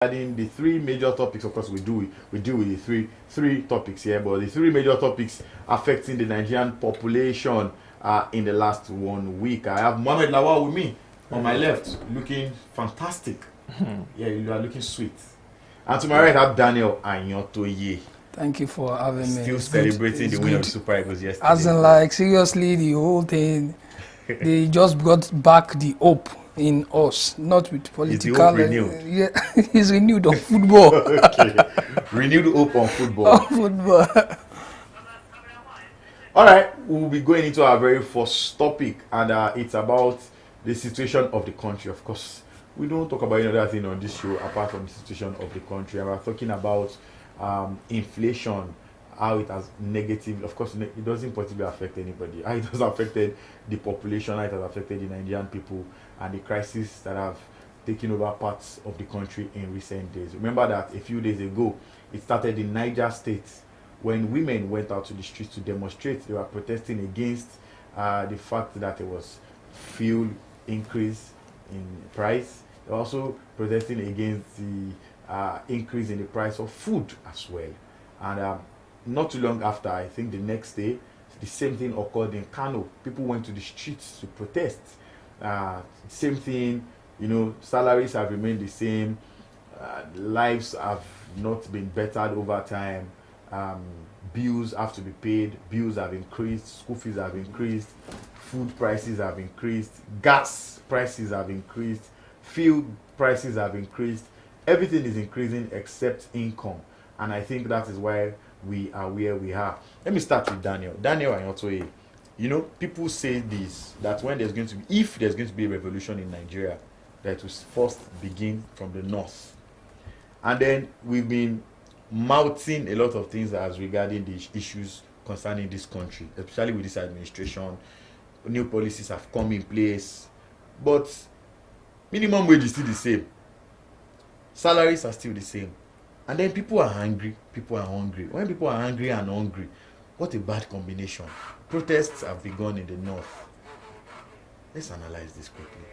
regarding the three major topics. Of course, we deal with the three topics here, but the three major topics affecting the Nigerian population in the last 1 week. I have Mohamed Lawal with me on my left, looking fantastic. Yeah, you are looking sweet. And to my right, I have Daniel Anyotoye. Thank you for having me. Still celebrating the win of the Super Eagles yesterday. As in, like, seriously, the whole thing, they just brought back the hope in us, not with political. Is the hope renewed? Yeah, it's renewed on football. Okay. Renewed hope on football. On football. All right, we'll be going into our very first topic, and it's about the situation of the country. Of course, we don't talk about any other thing on this show apart from the situation of the country. And we're talking about inflation, how it has negative. Of course, it doesn't positively affect anybody. How it has affected the population, how it has affected the Nigerian people, and the crisis that have taken over parts of the country in recent days. Remember that a few days ago, it started in Niger State when women went out to the streets to demonstrate. They were protesting against the fact that there was fuel increase in price. They were also protesting against the increase in the price of food as well. And not too long after, I think the next day, the same thing occurred in Kano. People went to the streets to protest. Same thing, salaries have remained the same. Lives have not been bettered over time. Bills have to be paid. Bills have increased. School fees have increased. Food prices have increased. Gas prices have increased. Fuel prices have increased. Everything is increasing except income. And I think that is why we are where we are. Let me start with Daniel. Daniel Anyotoye. People say this, that when if there's going to be a revolution in Nigeria, that will first begin from the north. And then we've been mouthing a lot of things as regarding the issues concerning this country, especially with this administration. New policies have come in place, but minimum wage is still the same. Salaries are still the same. And then people are hungry, people are hungry. When people are angry and hungry, what a bad combination. Protests have begun in the north. Let's analyze this quickly.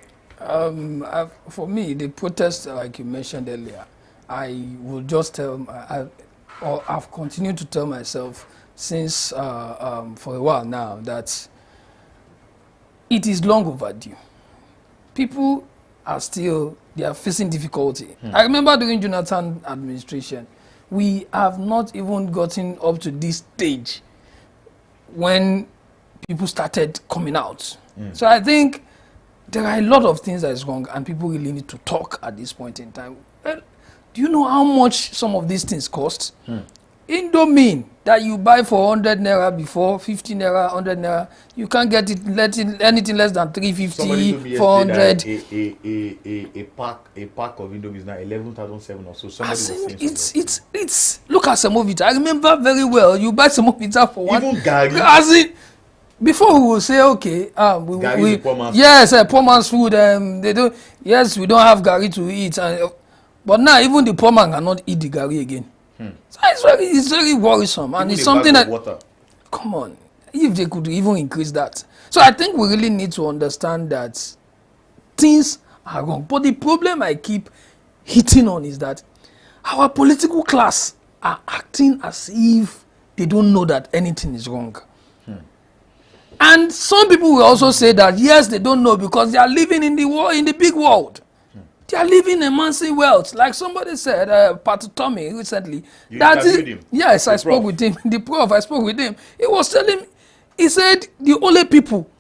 For me, the protests, like you mentioned earlier, I will just I've continued to tell myself since for a while now that it is long overdue. People they are facing difficulty. I remember during Jonathan administration, we have not even gotten up to this stage when people started coming out. So I think there are a lot of things that is wrong, and people really need to talk at this point in time. Well, do you know how much some of these things cost? Indomie that you buy for 100 naira before, 50 naira, 100 naira, you can't get anything less than 350, 400. A pack of Indomie is now 11,700 or so. It's look at Semovita. I remember very well. You buy Semovita for one. Even Gary. Before we will say okay, poor man's food. They don't. Yes, we don't have Gary to eat, but now even the poor man cannot eat the Gary again. So it's very worrisome, and it's something that water. Come on, if they could even increase that. So I think we really need to understand that things are wrong. But the problem I keep hitting on is that our political class are acting as if they don't know that anything is wrong. And some people will also say that yes, they don't know because they are living in the big world. They are living a massive wealth. Like somebody said, Pat Tommy recently. Yes, I spoke with him. The prof, I spoke with him. He said the only people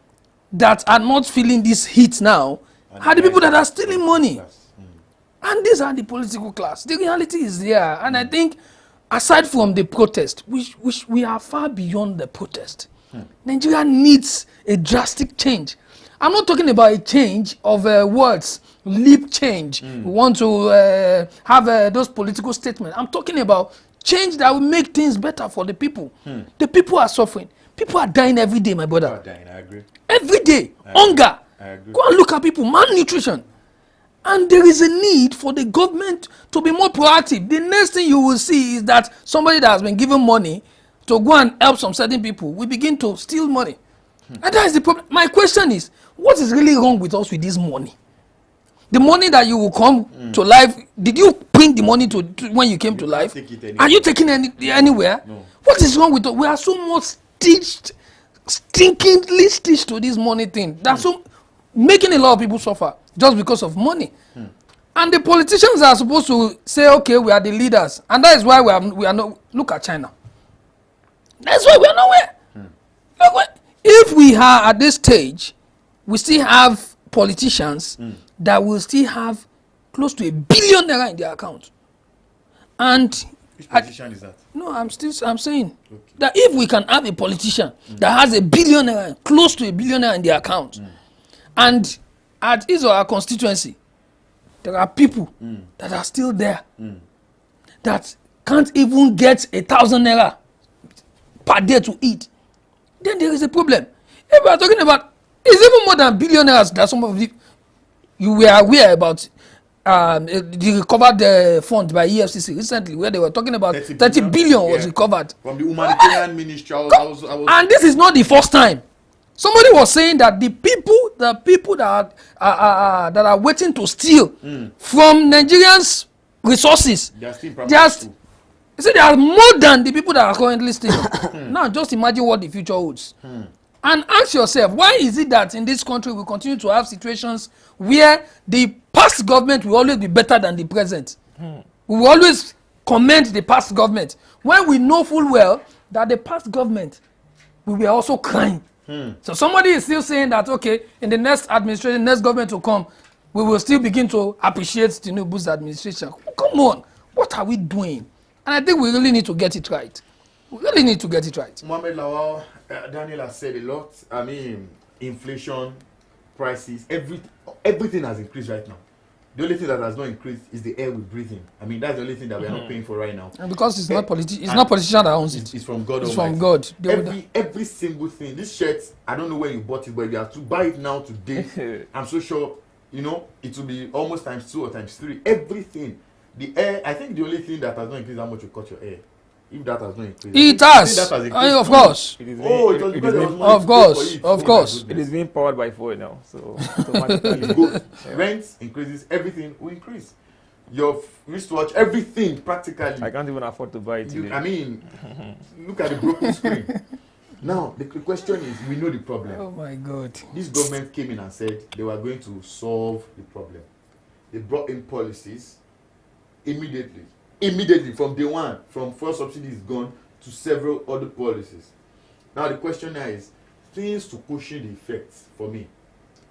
that are not feeling this heat now are the people that are stealing money. And these are the political class. The reality is there. And I think aside from the protest, we are far beyond the protest. Nigeria needs a drastic change. I'm not talking about a change of words, leap change. We want to have those political statements. I'm talking about change that will make things better for the people. The people are suffering. People are dying every day, my brother. People are dying, I agree. Every day. Hunger. I agree. Go and look at people, malnutrition. And there is a need for the government to be more proactive. The next thing you will see is that somebody that has been given money to go and help some certain people will begin to steal money. And that is the problem. My question is, what is really wrong with us with this money? The money that you will come to life, did you bring the money to when you came to life? Are you taking anywhere? No. What is wrong with us? We are so much stinkingly stitched to this money thing. That's so making a lot of people suffer just because of money. And the politicians are supposed to say, okay, we are the leaders. And that is why we are not. Look at China. That's why we are nowhere. Look, if we are at this stage, we still have politicians that will still have close to $1 billion in their account. And which politician is that? No, I'm saying that if we can have a politician that has $1 billion, close to $1 billion in their account, and at his or her constituency, there are people that are still there that can't even get 1,000 naira per day to eat, then there is a problem. If we are talking about, it's even more than billionaires that some of you were aware about the recovered fund by EFCC recently, where they were talking about 30 billion was recovered from the humanitarian ministry. And this is not the first time. Somebody was saying that the people that are waiting to steal from Nigerians' resources, they are more than the people that are currently stealing. Now, just imagine what the future holds. And ask yourself, why is it that in this country we continue to have situations where the past government will always be better than the present? We will always commend the past government when we know full well that the past government we were also crying. So somebody is still saying that, okay, in the next administration, next government to come, we will still begin to appreciate Tinubu's administration. Come on, what are we doing? And I think we really need to get it right. We really need to get it right. Mohamed Lawal, Daniel has said a lot. I mean, inflation, prices, everything has increased right now. The only thing that has not increased is the air we breathe in. I mean, that's the only thing that we are not paying for right now. And because it's not politician that owns it. It's from God. It's from God. Every single thing. This shirt, I don't know where you bought it, but if you have to buy it now today, I'm so sure, it will be almost times 2 or times 3. Everything. The air, I think the only thing that has not increased how much you cut your air. If that has not increased. It has. Of course. Of course. It is being powered by fuel now. So automatically it goes. Rent increases, everything will increase. Your wristwatch, everything practically. I can't even afford to buy it today. I mean, look at the broken screen. Now, the question is, we know the problem. Oh my God. This government came in and said they were going to solve the problem. They brought in policies immediately from day one, from first subsidy is gone to several other policies. Now the question now is things to cushion the effects for me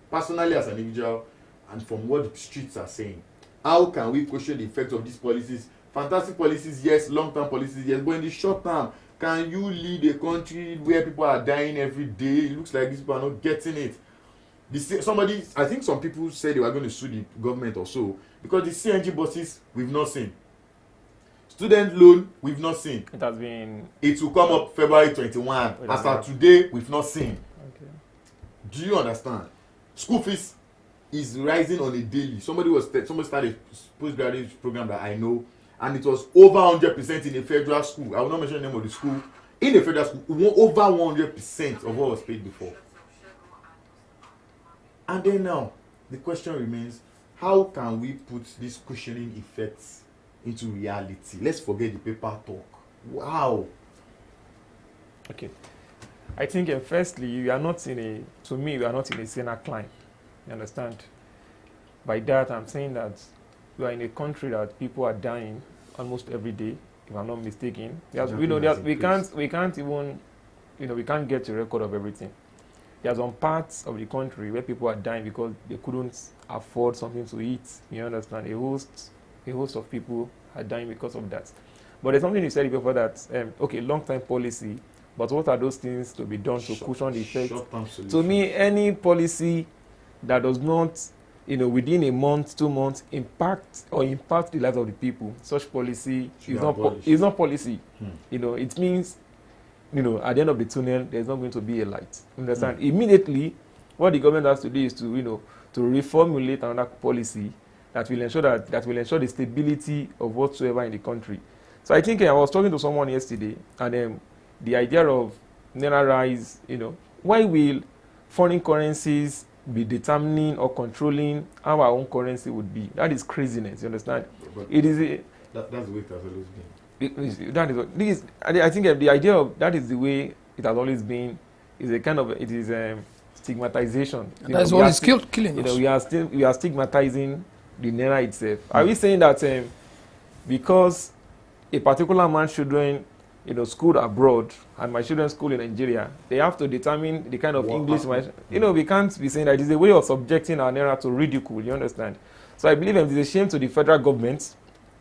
personally as an individual and from what the streets are saying. How can we cushion the effects of these policies? Fantastic policies, yes. Long-term policies, yes. But in the short term, can you lead a country where people are dying every day? It looks like these people are not getting it. I think some people said they were going to sue the government or so because the CNG buses we've not seen. Student loan, we've not seen. It will come up February 21. As of today, we've not seen. Okay. Do you understand? School fees is rising on a daily. Somebody started a postgraduate program that I know, and it was over 100% in a federal school. I will not mention the name of the school. In a federal school, over 100% of what was paid before. And then now, the question remains, how can we put these cushioning effects into reality? Let's forget the paper talk. Wow. Okay. I think firstly, we are not in a sinner climb. You understand? By that, I'm saying that we are in a country that people are dying almost every day, if I'm not mistaken. We can't get a record of everything. There's some parts of the country where people are dying because they couldn't afford something to eat. You understand? A host of people are dying because of that. But there's something you said before that, long-term policy, but what are those things to be done to cushion the effect? To me, any policy that does not, within a month, 2 months, impact the lives of the people, such policy is not policy. It means, at the end of the tunnel, there's not going to be a light. Understand? Immediately, what the government has to do is to reformulate another policy that will ensure the stability of whatsoever in the country. So I think I was talking to someone yesterday, and the idea of Naira rise, why will foreign currencies be determining or controlling how our own currency would be. That is craziness. You understand? But It is. that's the way it has always been. That is what this. I think the idea of that is the way it has always been. Is a kind of it is stigmatization. That's what is killing us. We are stigmatizing the naira itself. Are we saying that because a particular man's children, schooled abroad, and my children school in Nigeria, they have to determine the kind of English. We can't be saying that it is a way of subjecting our naira to ridicule. You understand? So I believe it is a shame to the federal government,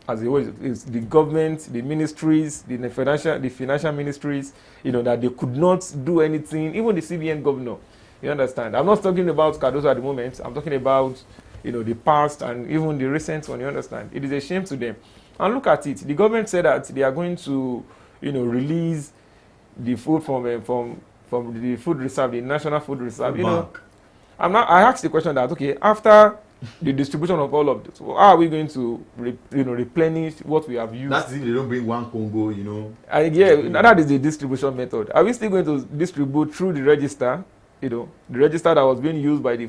as it was, is the government, the ministries, the financial ministries, that they could not do anything. Even the CBN governor. You understand? I'm not talking about Cardoso at the moment. I'm talking about, the past and even the recent one. You understand? It is a shame to them. And look at it. The government said that they are going to, release the food from the food reserve, the national food reserve. I asked the question that, okay, after the distribution of all of this, how are we going to replenish what we have used? That's if they don't bring one Congo, that is the distribution method. Are we still going to distribute through the register? The register that was being used by the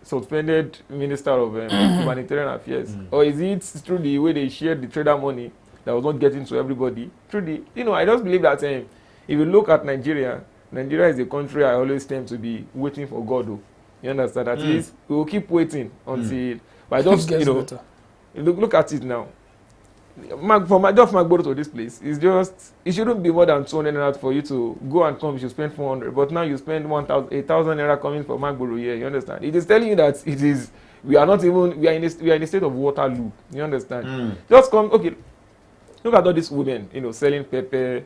suspended Minister of Humanitarian Affairs, or is it through the way they shared the trader money that was not getting to everybody? Through the, I just believe that if you look at Nigeria is a country I always tend to be waiting for God. You understand? At least we will keep waiting until, but I just look at it now. From Magboro to this place, it shouldn't be more than 200 naira for you to go and come. You should spend 400, but now you spend 8,000 naira coming from Magboro here. You understand? It is telling you that we are in a state of Waterloo. You understand? Just come, okay. Look at all these women, selling pepper.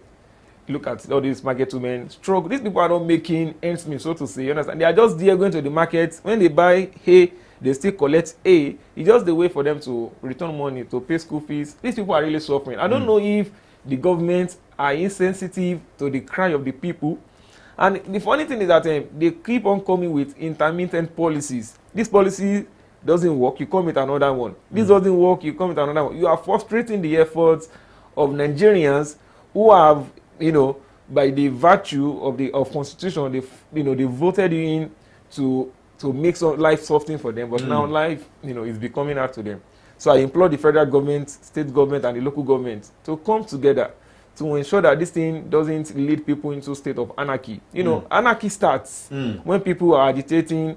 Look at all these market women struggle. These people are not making ends meet, so to say. You understand? They are just there going to the market. When they buy hay, they still collect A. It's just the way for them to return money, to pay school fees. These people are really suffering. I don't know if the government are insensitive to the cry of the people. And the funny thing is that they keep on coming with intermittent policies. This policy doesn't work, you come with another one. This doesn't work, you come with another one. You are frustrating the efforts of Nigerians who have, by the virtue of constitution, they voted you in to make life soften for them, but now life, is becoming hard to them. So I implore the federal government, state government, and the local government to come together to ensure that this thing doesn't lead people into a state of anarchy. Anarchy starts when people are agitating,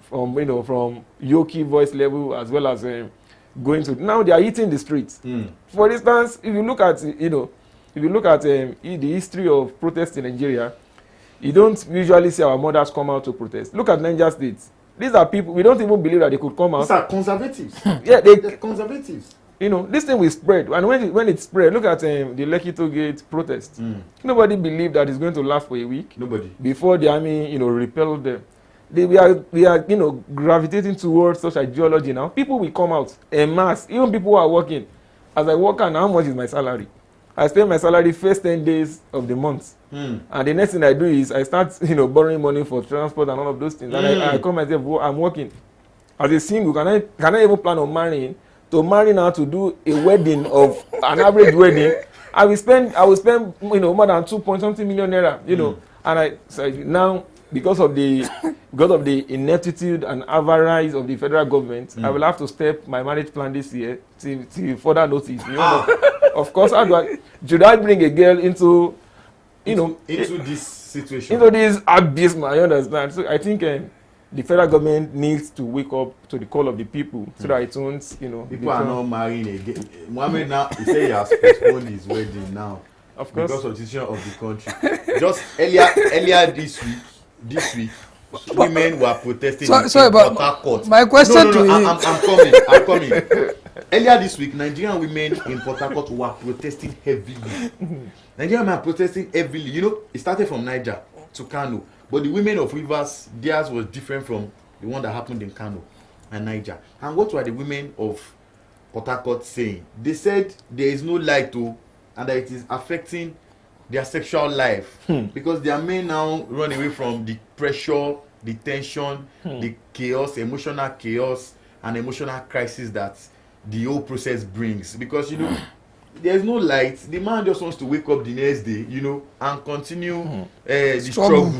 from Yoki voice level as well as going to. Now they are hitting the streets. For instance, if you look at, the history of protests in Nigeria, you don't usually see our mothers come out to protest. Look at Niger State. These are people, we don't even believe that they could come out. These are conservatives. Yeah, they're conservatives. This thing will spread. And when it spread, look at the Lekki Toll Gate protest. Nobody believed that it's going to last for a week. Nobody. Before the army, repelled them. We are gravitating towards such ideology now. People will come out en masse. Even people who are working. As I work out, how much is my salary? I spend my salary first 10 days of the month. And the next thing I do is I start, borrowing money for transport and all of those things. And I call myself, I'm working. As a single, can I even plan on marrying? To marry now to do a wedding of an average wedding, I will spend more than 2 million naira, and now because of the ineptitude and avarice of the federal government, I will have to step my marriage plan this year to further notice. Of course, should I bring a girl into this situation, into this abyss? I understand. So I think the federal government needs to wake up to the call of the people so that it won't, people are not marrying again. Mohammed now, he said he has postponed his wedding now. Of course. Because of the situation of the country. Just earlier this week, women were protesting in Port Harcourt. My question to you. I'm coming. Earlier this week, Nigerian women in Port Harcourt were protesting heavily. Nigerian women are protesting heavily. It started from Niger to Kano. But the women of Rivers, theirs was different from the one that happened in Kano and Niger. And what were the women of Port Harcourt saying? They said there is no light and that it is affecting their sexual life. Because their men now run away from the pressure, the tension, the chaos, emotional chaos, and emotional crisis that the whole process brings. Because, there's no light. The man just wants to wake up the next day, and continue the struggle.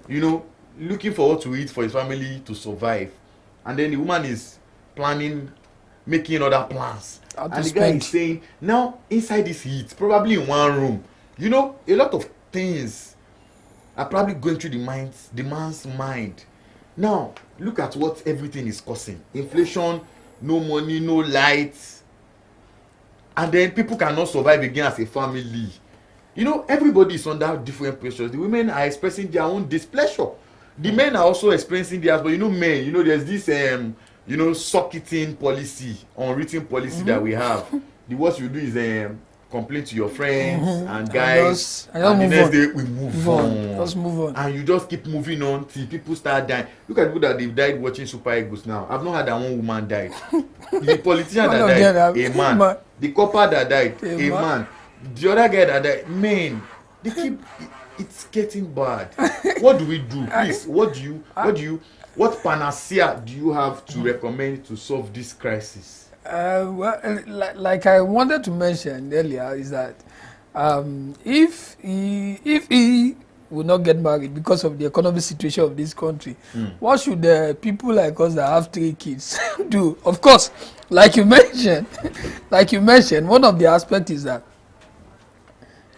you know, looking for what to eat for his family to survive, and then the woman is planning, making other plans, and the guy is saying, now inside this heat, probably in one room, you know, a lot of things are probably going through the man's mind. Now look at what everything is causing: inflation, no money, no lights, and then people cannot survive again as a family. You know, everybody is under different pressures. The women are expressing their own displeasure, the men are also experiencing theirs. But you know, men, you know, there's this you know, suck-it-in policy, unwritten policy that we have. The worst you do is complain to your friends and guys, and the next day we move on. Just move on. And you just keep moving on till people start dying. Look at people that they've died watching Super Eagles now. I've not heard that one woman died. The politician that died, a man. The copper that died, a man. The other guy that died, man. They keep, it's getting bad. What do we do? Please, what panacea do you have to recommend to solve this crisis? Well, like I wanted to mention earlier, is that if he will not get married because of the economic situation of this country, what should people like us that have 3 kids do? Of course, like you mentioned, one of the aspects is that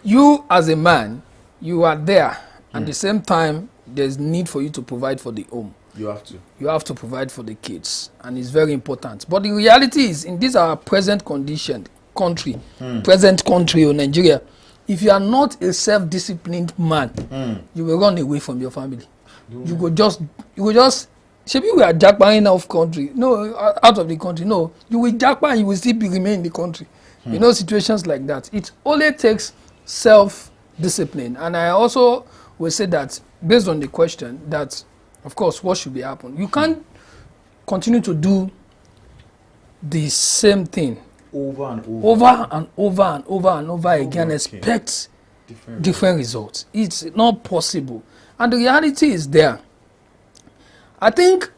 you as a man, you are there. At the same time, there's need for you to provide for the home. You have to provide for the kids, and it's very important. But the reality is, in this our present country or Nigeria, if you are not a self-disciplined man, you will run away from your family. You will just maybe we are jackpotting out of country. No, out of the country. No, you will jackpot and you will still remain in the country. You know, situations like that. It only takes self-discipline. And I also will say that, based on the question, that of course, what should be happen? You can't continue to do the same thing over and over again, expect different results. It's not possible. And the reality is there. I think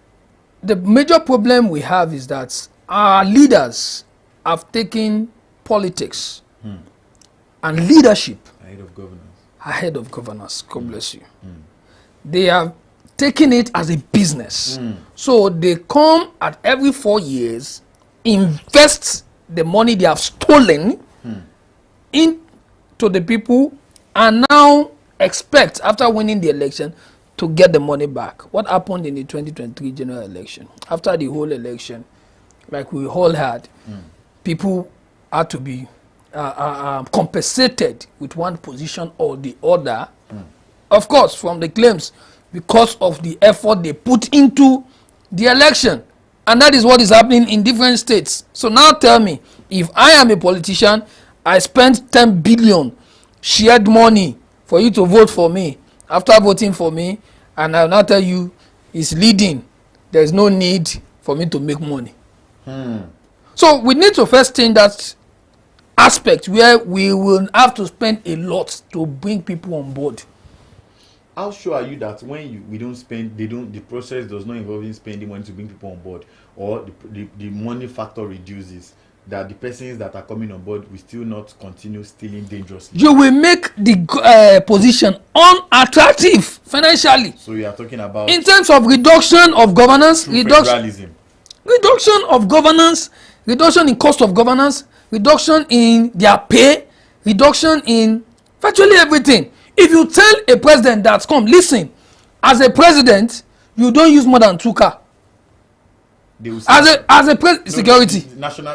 the major problem we have is that our leaders have taken politics and leadership ahead of governance. God bless you. They have taking it as a business. So they come at every 4 years, invest the money they have stolen into the people, and now expect, after winning the election, to get the money back. What happened in the 2023 general election? After the whole election, like we all had, people had to be compensated with one position or the other. Of course, from the claims, because of the effort they put into the election. And that is what is happening in different states. So now tell me, if I am a politician, I spent 10 billion shared money for you to vote for me. After voting for me, and I'll now tell you, it's leading. There's no need for me to make money. So we need to first change that aspect where we will have to spend a lot to bring people on board. How sure are you that when we don't spend, the process does not involve in spending money to bring people on board, or the money factor reduces, that the persons that are coming on board will still not continue stealing dangerously? You will make the position unattractive financially. So you are talking about, in terms of reduction of governance, reduction of governance, reduction in cost of governance, reduction in their pay, reduction in virtually everything. If you tell a president that, come, listen, as a president, you don't use more than 2 cars. As a security.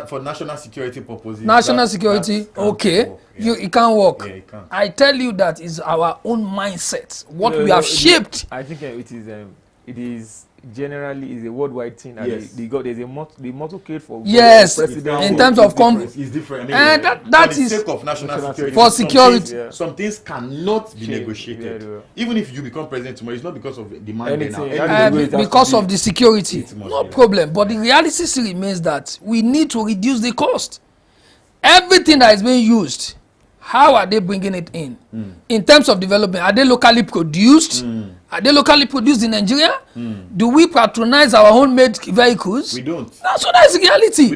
For national security purposes. National security, okay. It can't work. Yeah, it can't. I tell you that is our own mindset. What we have shaped. I think it is generally is a worldwide thing. Yes. There's the motto code for president in terms of it's different. And that for is the sake of national security. For security. Some things cannot be negotiated. Yeah. Even if you become president tomorrow, it's not because of the man because of the security. No problem. But the reality still remains that we need to reduce the cost. Everything that is being used, how are they bringing it in? In terms of development, are they locally produced? Are they locally produced in Nigeria? Do we patronize our own made vehicles? We don't. So that's the reality.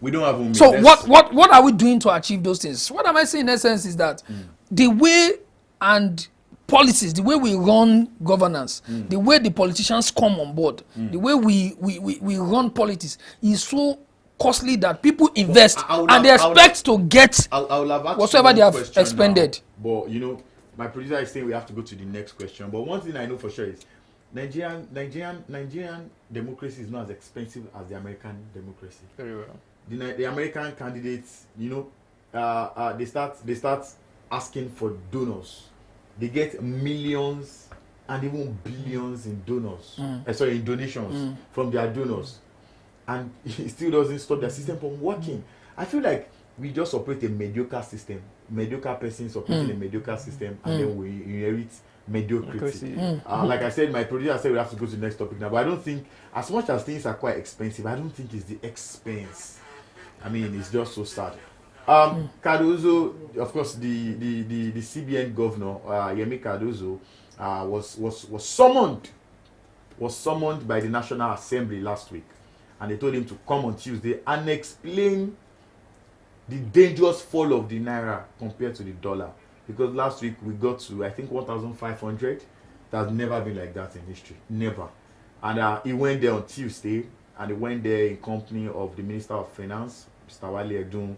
We don't have home. So what are we doing to achieve those things? What am I saying in essence is that the way and policies, the way we run governance, the way the politicians come on board, the way we run politics is so costly that people invest and they expect to get whatsoever they have expended. Now, but my producer is saying we have to go to the next question. But one thing I know for sure is Nigerian democracy is not as expensive as the American democracy. Very well. The American candidates, they start asking for donors. They get millions and even billions in donors. In donations from their donors, and it still doesn't stop their system from working. I feel like we just operate a mediocre system. Mediocre persons operating a mediocre system, and then we inherit mediocrity. Like I said, my producer said we have to go to the next topic now, but I don't think, as much as things are quite expensive, I don't think it's the expense. I mean, it's just so sad. Cardoso, of course, the CBN governor, Yemi Cardoso, was summoned by the National Assembly last week, and they told him to come on Tuesday and explain the dangerous fall of the naira compared to the dollar. Because last week we got to, I think, 1,500. It has never been like that in history, never. And he went there on Tuesday, and he went there in company of the Minister of Finance, Mr. Wale Edun,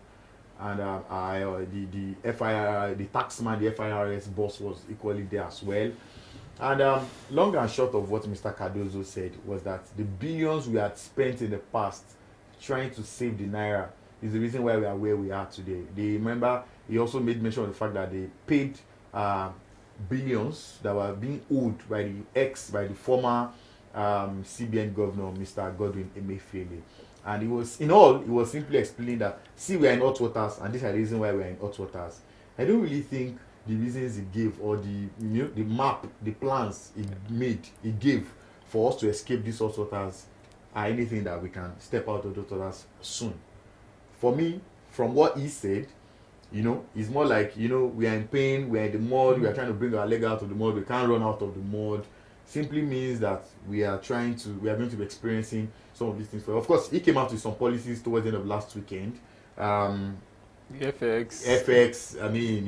and the FIR, the taxman, the FIRS boss was equally there as well. And long and short of what Mr. Cardoso said was that the billions we had spent in the past trying to save the naira is the reason why we are where we are today. Remember, he also made mention of the fact that they paid billions that were being owed by the former CBN governor, Mr. Godwin Emefiele. And he was simply explaining that, see, we are in hot waters, and this is the reason why we are in hot waters. I don't really think the reasons he gave, or the map, the plans he gave for us to escape these hot waters are anything that we can step out of those waters soon. For me, from what he said, it's more like, we are in pain, we are in the mud, we are trying to bring our leg out of the mud, we can't run out of the mud. Simply means that we are going to be experiencing some of these things. Of course, he came out with some policies towards the end of last weekend. FX, I mean,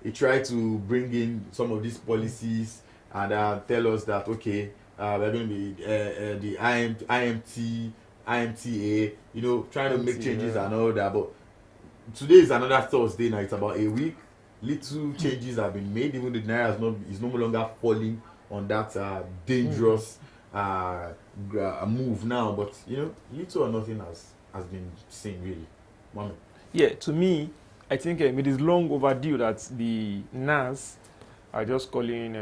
he tried to bring in some of these policies and tell us that, okay, we're going to be the IMTA, trying to make changes and all that. But today is another Thursday now. It's about a week. Little changes have been made. Even the naira is no longer falling on that dangerous move now. But little or nothing has been seen, really. Mami. Yeah, to me, I think it is long overdue that the NAS are just calling,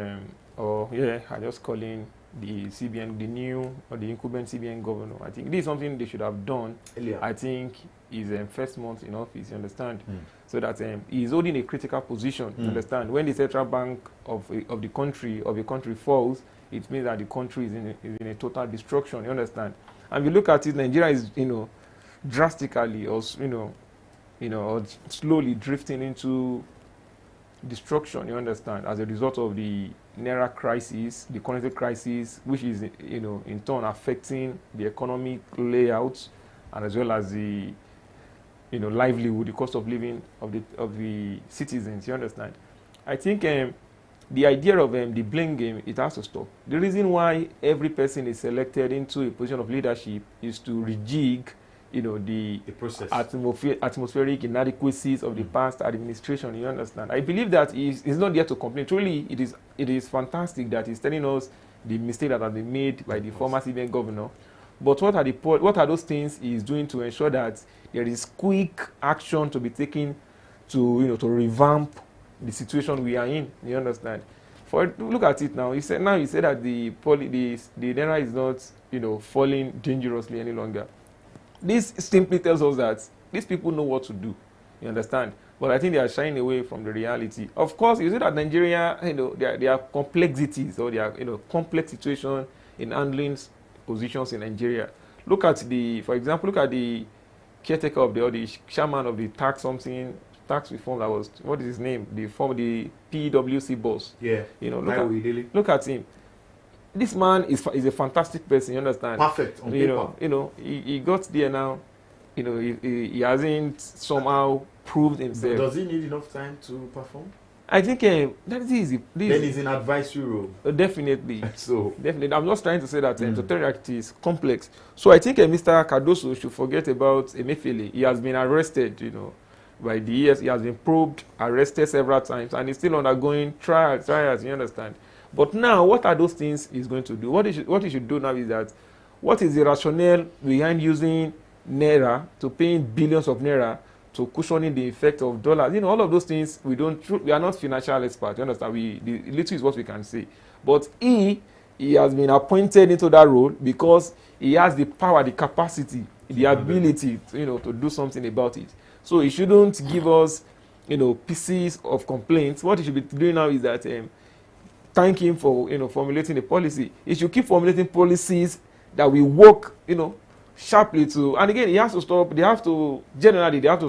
the CBN, the new or the incumbent CBN governor. I think this is something they should have done earlier. I think is first month in office, you understand? So that he is holding a critical position, you understand? When the central bank of a country falls, it means that the country is in a total destruction, you understand? And if you look at it, Nigeria is, drastically or or slowly drifting into destruction, you understand, as a result of the naira crisis, the currency crisis, which is in turn affecting the economic layout, and as well as the livelihood, the cost of living of the citizens, you understand. I think the idea of the blame game, it has to stop. The reason why every person is selected into a position of leadership is to rejig the process, atmospheric inadequacies of the past administration, you understand. I believe that he's not there to complain. Truly, it is fantastic that he's telling us the mistake that has been made by the former CBN governor. But what are those things he's doing to ensure that there is quick action to be taken to revamp the situation we are in, you understand? Look at it now. He said that the naira is not falling dangerously any longer. This simply tells us that these people know what to do, you understand? But I think they are shying away from the reality. Of course, you see that Nigeria, there are complexities, or there are complex situations in handling positions in Nigeria. For example, look at the caretaker of the chairman of the tax reform that was, what is his name? The PWC boss. Yeah. Look at him. This man is a fantastic person, you understand? Perfect on paper. He got there now. He hasn't somehow proved himself. Does he need enough time to perform? I think that is easy. Then it's an advisory role. Definitely. So definitely. I'm just trying to say that totalitarian is complex. So I think Mr. Cardoso should forget about Emefiele. He has been arrested, by the ES. He has been probed, arrested several times, and he's still undergoing trials, you understand? But now, what are those things he's going to do? What he should do now is that, what is the rationale behind using Naira to paying billions of Naira to cushioning the effect of dollars? All of those things, we are not financial experts, you understand? The little is what we can say. But he has been appointed into that role because he has the power, the capacity, the ability, to do something about it. So he shouldn't give us, pieces of complaints. What he should be doing now is that, thank him for, formulating a policy. He should keep formulating policies that will work, sharply to, and again, they have to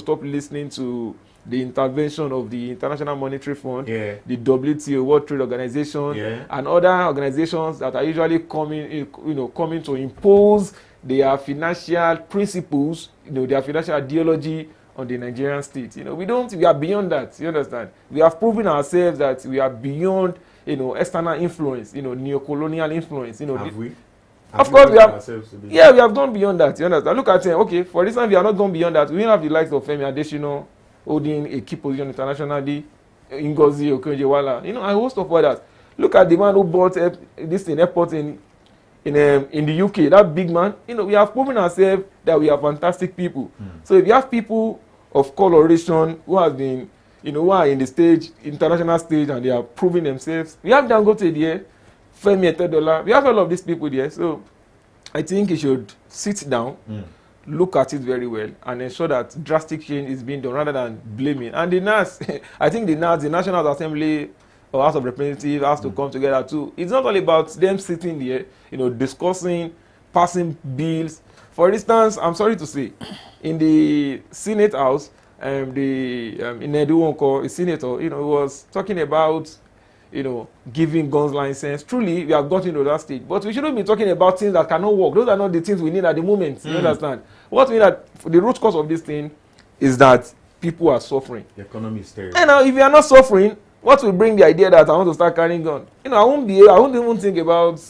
stop listening to the intervention of the International Monetary Fund, the WTO, World Trade Organization, and other organizations that are usually coming to impose their financial principles, their financial ideology on the Nigerian state. We are beyond that, you understand? We have proven ourselves that we are beyond, external influence, neo-colonial influence, Have we? Of course, we have. Yeah, we have gone beyond that. You understand? Look at it. Okay, for this time, we are not gone beyond that. We don't have the likes of Femi Adesina holding a key position internationally, Ngozi Okonjo-Iweala, a host of others. Look at the man who bought this airport in the UK. That big man. We have proven ourselves that we are fantastic people. So if you have people of coloration who have been, who are in the international stage, and they are proving themselves, we have Dangote there. Femi Etedola, we have all of these people there, so I think you should sit down, look at it very well, and ensure that drastic change is being done rather than blaming. And the NAS, I think the National Assembly or House of Representatives has to come together too. It's not all about them sitting there, discussing, passing bills. For instance, I'm sorry to say, in the Senate House, Inedu Nwoko, a senator, was talking about giving guns license. Truly, we have gotten to that stage. But we shouldn't be talking about things that cannot work. Those are not the things we need at the moment. You understand? What we need the root cause of this thing is that people are suffering. The economy is terrible. And now, if you are not suffering, what will bring the idea that I want to start carrying gun? I won't even think about,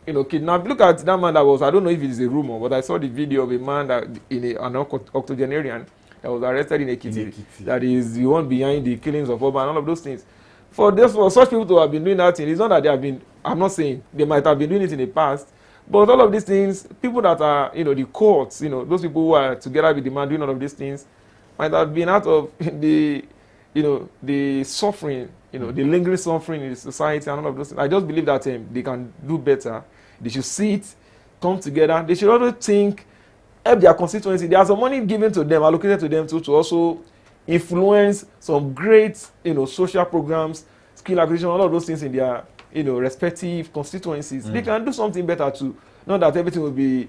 kidnap. Look at that man I don't know if it is a rumor, but I saw the video of a man that an octogenarian that was arrested in Ekiti. That is the one behind the killings of Oba and all of those things. For such people to have been doing that thing, it's not that they have been, I'm not saying, they might have been doing it in the past, but all of these things, people that are, the courts, those people who are together with the man doing all of these things, might have been out of the suffering, the lingering suffering in the society and all of those things. I just believe that they can do better. They should sit, come together. They should also think, help their constituency. There's some money given to them, allocated to them to also influence some great, social programs, skill acquisition, all of those things in their, respective constituencies. They can do something better too. Not that everything will be,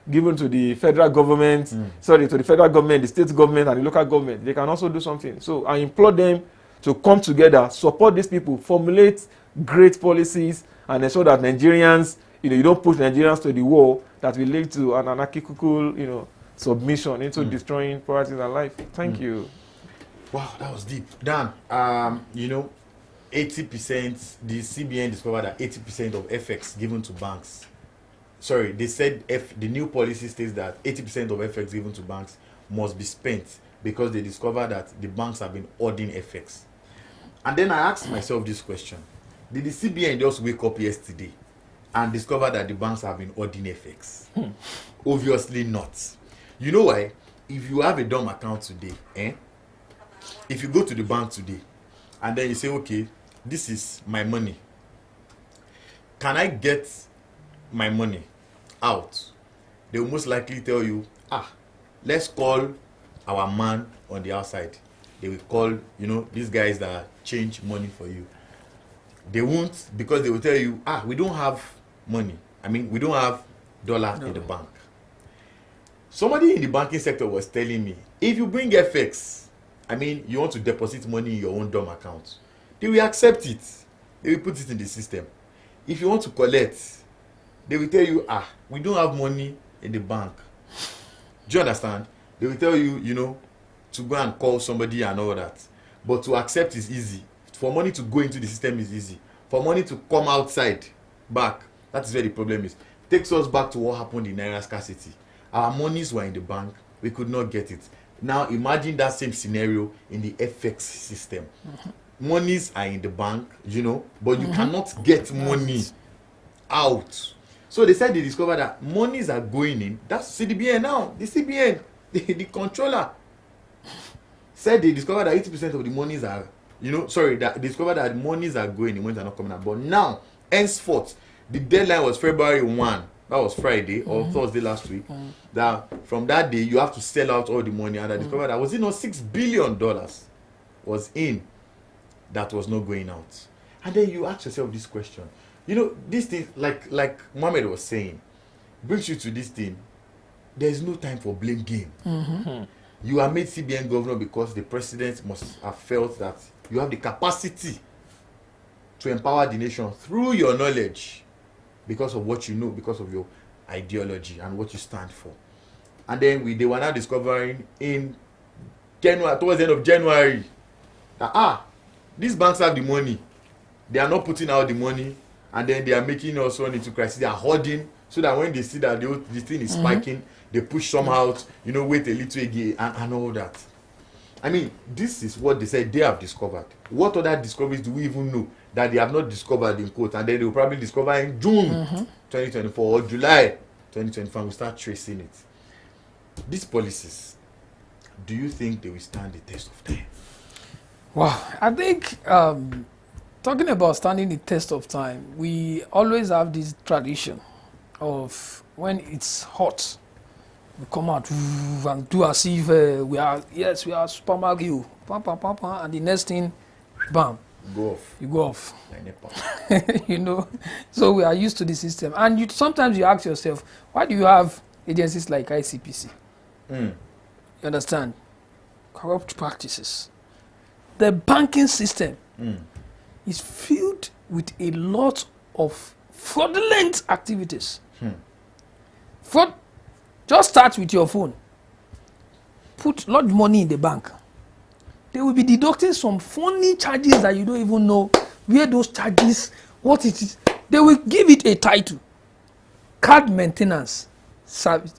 given to the federal government, to the federal government, the state government, and the local government. They can also do something. So I implore them to come together, support these people, formulate great policies, and ensure that Nigerians, you don't push Nigerians to the wall that will lead to an anarchical, submission into destroying properties and life. Thank you. Wow, that was deep. Dan, 80%, the CBN discovered that 80% of FX given to banks, they said the new policy states that 80% of FX given to banks must be spent because they discovered that the banks have been hoarding FX. And then I asked myself this question: did the CBN just wake up yesterday and discover that the banks have been hoarding FX? Obviously not. You know why? If you have a dumb account today, if you go to the bank today and then you say, okay, this is my money, can I get my money out? They will most likely tell you, let's call our man on the outside. They will call, these guys that change money for you. They won't, because they will tell you, we don't have money. We don't have dollar in the bank. Somebody in the banking sector was telling me, if you bring FX, you want to deposit money in your own dumb account, they will accept it. They will put it in the system. If you want to collect, they will tell you, we don't have money in the bank. Do you understand? They will tell you, to go and call somebody and all that. But to accept is easy. for money to go into the system is easy. For money to come outside back, that is where the problem is. Takes us back to what happened in Naira scarcity. Our monies were in the bank, we could not get it. Now imagine that same scenario in the FX system. Monies are in the bank, you know, but you cannot get money out. So they said they discovered that monies are going in. That's CBN now. The CBN, the controller, said they discovered that 80% of the monies are, that they discovered that monies are going in, monies are not coming out. But now, henceforth, the deadline was February 1. That was Friday or Thursday last week. That from that day, you have to sell out all the money. And I discovered that was it not $6 billion was in that was not going out. And then you ask yourself this question. This thing, like Mohammed was saying, brings you to this thing. There is no time for blame game. You are made CBN governor because the president must have felt that you have the capacity to empower the nation through your knowledge, because of what you know, because of your ideology and what you stand for. And then they were now discovering in January, towards the end of January, that these banks have the money. They are not putting out the money, and then they are making us run into crisis. They are hoarding, so that when they see that the thing is spiking, they push some out, wait a little again, and all that. I mean, this is what they said they have discovered. What other discoveries do we even know that they have not discovered in quote, and then they will probably discover in June 2024 or July 2025? We'll start tracing it. These policies, do you think they will stand the test of time? Wow, I think talking about standing the test of time, we always have this tradition of when it's hot, we come out and do as if we are Super Mario, and the next thing, bam, you go off. So we are used to the system, and sometimes you ask yourself, why do you have agencies like ICPC? You understand? Corrupt practices. The banking system is filled with a lot of fraudulent activities. Just start with your phone. Put a lot of money in the bank. They will be deducting some funny charges that you don't even know where those charges, what it is. They will give it a title. Card maintenance service.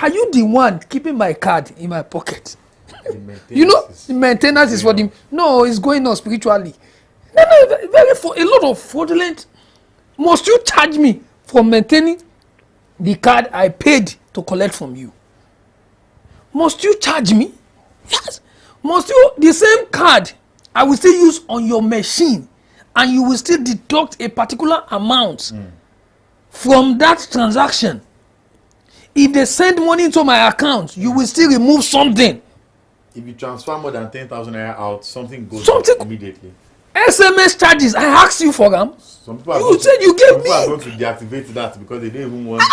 Are you the one keeping my card in my pocket? The maintenance is for them. No, it's going on spiritually. No, a lot of fraudulent. Must you charge me for maintaining the card I paid to collect from you? Must you charge me? Yes. Must you, the same card I will still use on your machine, and you will still deduct a particular amount from that transaction. If they send money into my account, you will still remove something. If you transfer more than 10,000 naira out, something goes immediately. SMS charges, I asked you for them. Some people you said you gave me. People are going to deactivate that because they don't even want.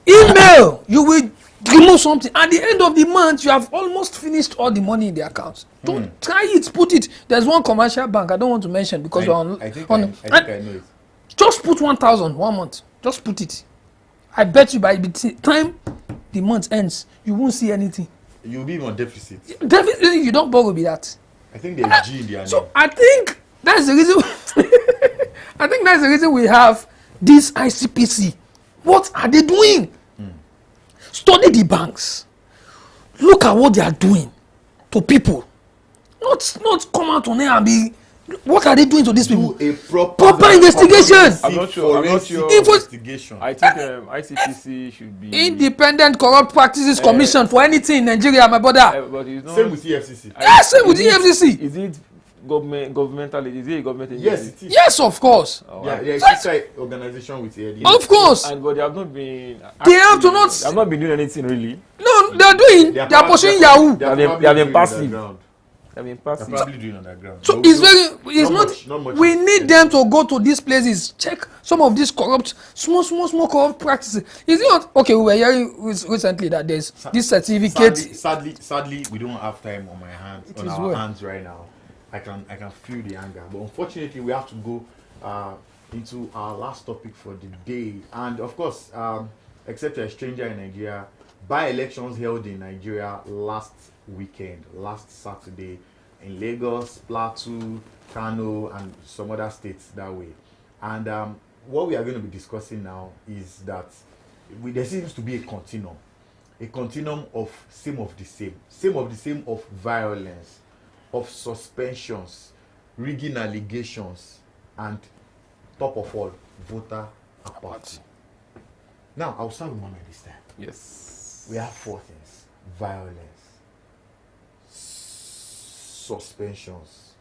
Email, you will remove something. At the end of the month, you have almost finished all the money in the account. Don't try it, put it. There's one commercial bank I don't want to mention because I think I know it. Just put 1,000 1 month. Just put it. I bet you by the time the month ends, you won't see anything. You'll be on deficit. Deficit, you don't borrow with that. I think there's G in there. So I think that's the reason. I think that's the reason we have this ICPC. What are they doing? Study the banks. Look at what they are doing to people. Not come out on air and be. What are they doing to these people? A proper investigation. I'm not sure. Investigation. I think ICPC should be Independent Corrupt Practices Commission for anything in Nigeria, my brother. But it's not, same with EFCC. Yes, same with EFCC. Is it governmental? Is it a government agency? Yes, it is. Yes, of course. It's an organization with the Of course. But they have not been. They have to not. They have not been doing anything really. No, they are doing. They are pursuing Yahoo. They have been passive. They're probably doing underground. So it's not much. We need them to go to these places, check some of these corrupt, small corrupt practices. Is it not okay? We were hearing recently that there's this certificate. Sadly, we don't have time on our hands right now. I can feel the anger, but unfortunately, we have to go into our last topic for the day. And of course, except a stranger in Nigeria, by-elections held in Nigeria last Saturday, in Lagos, Plateau, Kano, and some other states that way. And what we are going to be discussing now is that there seems to be a continuum of same of the same of violence, of suspensions, rigging allegations, and top of all, voter apathy. Now, I'll start with Mohammed this time. Yes. We have 4 things: violence, suspensions,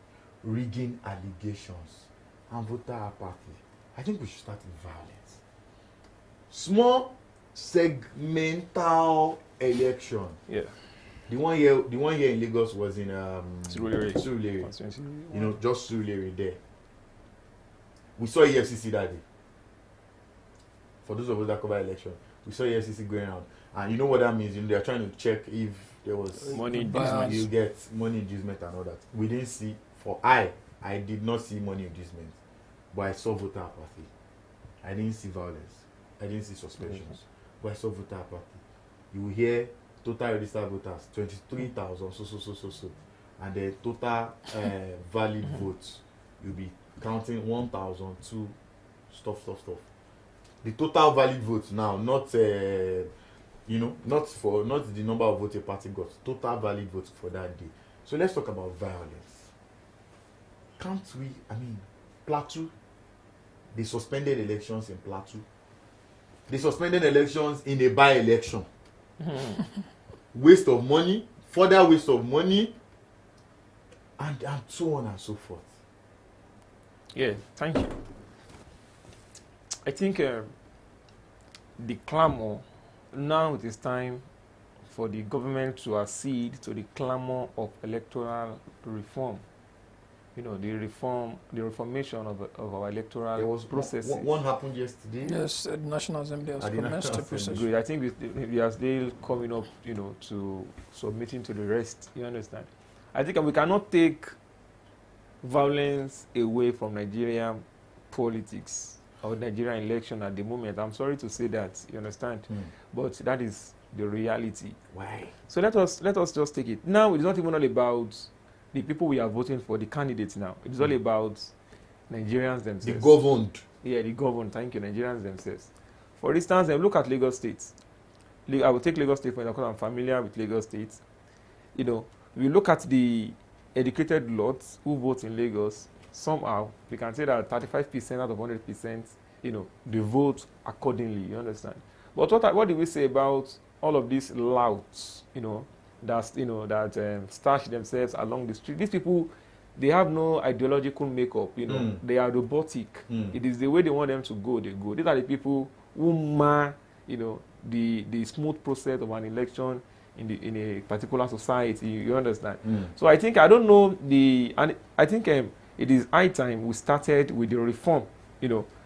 rigging allegations, and voter apathy. I think we should start with violence. Small segmental election. Yeah. The one here in Lagos was in Surulere. You know, just Surulere there. We saw EFCC that day. For those of us that cover election, we saw EFCC going around, and you know what that means. You know, they are trying to check if there was money inducement. You get money inducement and all that. We didn't see. I did not see money inducement, but I saw voter apathy. I didn't see violence. I didn't see suspensions, but I saw voter apathy. You will hear total registered voters 23,000 so, and the total valid votes you'll be counting 1,002 stuff. The total valid votes now, not the number of votes a party got, total valid votes for that day. So let's talk about violence. Can't we? I mean, Plateau, they suspended elections in Plateau. They suspended elections in a by-election. Waste of money, further waste of money, and so on and so forth. Yeah, thank you. I think the clamor, now it is time for the government to accede to the clamor of electoral reform. You know, the reformation of our electoral processes. One happened yesterday. Yes, the National Assembly has commenced the process. Good. I think we are still coming up, to submitting to the rest. You understand? I think we cannot take violence away from Nigerian politics or Nigerian election at the moment. I'm sorry to say that. You understand? But that is the reality. Why? So let us just take it. Now it's not even all about the people we are voting for, the candidates now. It's all about Nigerians themselves. The governed. Yeah, the governed. Thank you, Nigerians themselves. For instance, look at Lagos State. I will take Lagos State for example, because I'm familiar with Lagos State. You know, we look at the educated lots who vote in Lagos. Somehow, we can say that 35% out of 100%, they vote accordingly. You understand? But what do we say about all of these louts? That stash themselves along the street. These people, they have no ideological makeup. They are robotic. It is the way they want them to go. They go. These are the people who mar, the smooth process of an election in a particular society. You understand? So I think I think it is high time we started with the reform.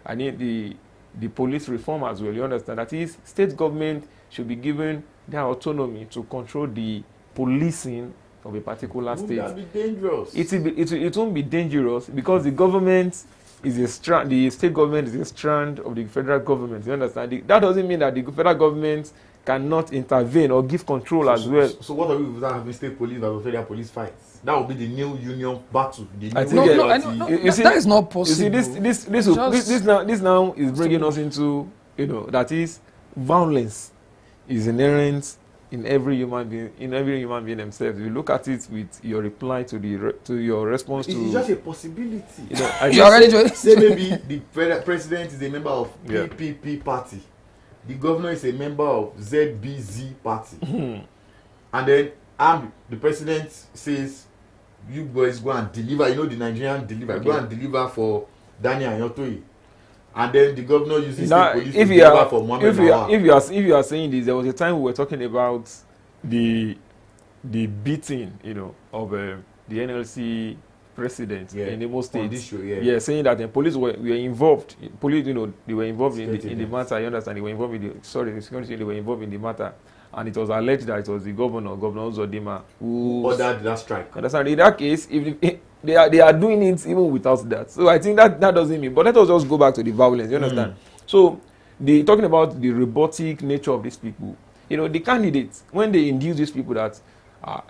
I need the police reform as well. You understand? That is, state government should be given their autonomy to control the policing of a particular state. Won't that be dangerous? It won't be dangerous because the government is a strand. The state government is a strand of the federal government. You understand? That doesn't mean that the federal government cannot intervene or give control as well. So what are we without having state police versus federal police fights? That will be the new union battle. That is not possible. You see, this now is bringing us into that is violence is inherent in every human being themselves. You look at it with your reply to your response it's to. It's just a possibility. Say maybe the president is a member of PPP party, the governor is a member of ZBZ party, and then the president says, "You boys go and deliver." The Nigerian deliver. Okay. Go and deliver for Daniel Anyotoye. And then the governor uses the police to deliver for Mohammed Nawal. If you are saying this, there was a time we were talking about the beating, of the NLC president in Imo State. Saying that the police were involved. Police, they were involved in the matter. You understand? They were involved in the security. They were involved in the matter, and it was alleged that it was the Governor Uzodinma, who ordered that strike. Understand? In that case, if they are doing it even without that. So I think that doesn't mean. But let us just go back to the violence. You understand? So talking about the robotic nature of these people. The candidates, when they induce these people that what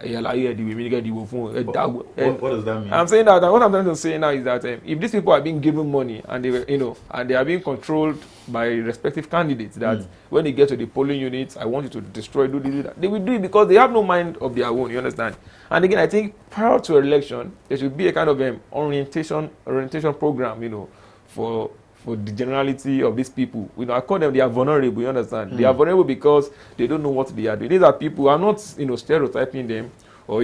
does that mean? I'm saying that what I'm trying to say now is that if these people are being given money and and they are being controlled by respective candidates, that when they get to the polling units, I want you to destroy, do this, that. They will do it because they have no mind of their own. You understand? And again, I think prior to election, there should be a kind of orientation program, for the generality of these people. I call them, they are vulnerable, you understand? They are vulnerable because they don't know what they are doing. These are people, I'm not, stereotyping them or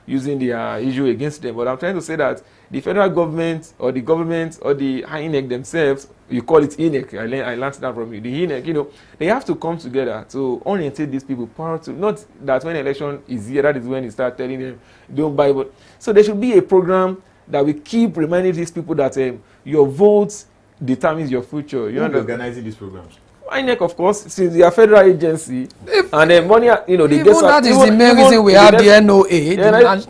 using their issue against them, but I'm trying to say that the federal government or the INEC themselves, you call it INEC, I learned that from you, the INEC, they have to come together to orientate these people prior to, not that when election is here, that is when you start telling them, don't buy, but, so there should be a program that we keep reminding these people that your vote determines your future. You are organizing these programs. INEC, of course, since they are federal agency, and then money, they get. That is the main reason we have the NOA.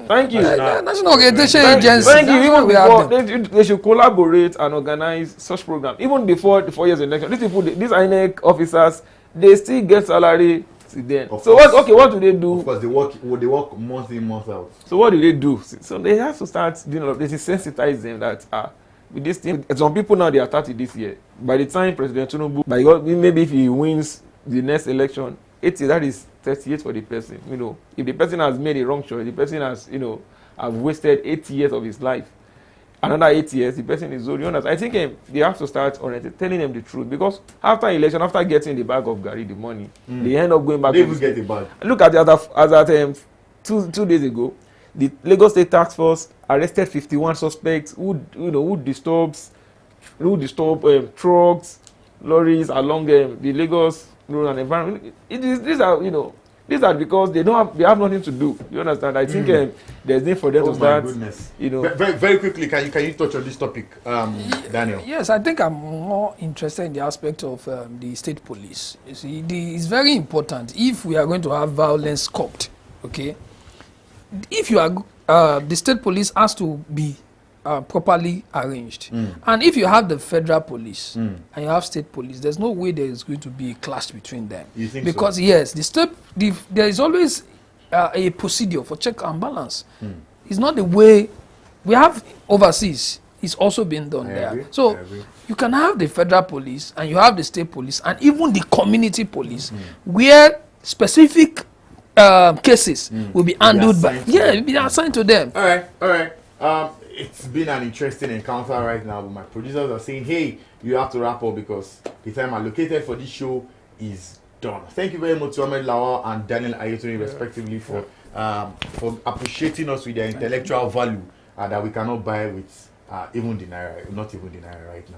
Thank you. National Orientation Agency. Thank you. Even before they should collaborate and organize such programs. Even before the 4 years election, these people, these INEC officers, they still get salary. Then. So what do they do? Of course, they work month in, month out. So what do they do? So they have to start they sensitize them that with this thing. Some people now, they are 30 this year. By the time President Tinubu, maybe if he wins the next election, 80, that is 38 for the person. If the person has made a wrong choice, the person has have wasted 8 years of his life. Another 8 years, the person is old. I think they have to start telling them the truth, because after election, after getting the bag of Gary, the money, they end up going back. They will get the bag. Look at it as at 2 days ago, the Lagos State Task Force arrested 51 suspects who disturb trucks, lorries along the Lagos road and environment. These are because they have nothing to do. You understand? I think there's need for them to start. Oh my goodness. Very, very quickly, can you touch on this topic, Daniel? Yes, I think I'm more interested in the aspect of the state police. You see, it's very important if we are going to have violence curbed. Okay, if you are the state police has to be properly arranged, and if you have the federal police and you have state police, there's no way there is going to be a clash between them. You think because so? Yes, there is always a procedure for check and balance. It's not the way we have overseas. It's also being done there. So you can have the federal police and you have the state police and even the community police, where specific cases will be handled by will be assigned to them. All right. It's been an interesting encounter right now, but my producers are saying, hey, you have to wrap up because the time allocated for this show is done. Thank you very much to Ahmed Lawal and Daniel Ayetoni, respectively, for appreciating us with their intellectual value that we cannot buy with even the Naira, not even the Naira right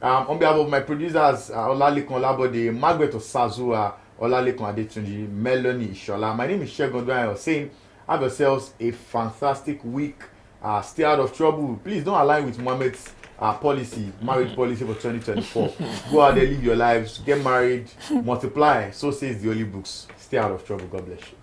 now. On behalf of my producers, Olalekon Labode, Margaret Osazua, Olalekon Adetunji, Melanie Ishola. My name is Shegun Dwayne. I was saying, have yourselves a fantastic week. Stay out of trouble. Please don't align with Mohammed's marriage policy for 2024. Go out there, live your lives, get married, multiply. So says the holy books. Stay out of trouble. God bless you.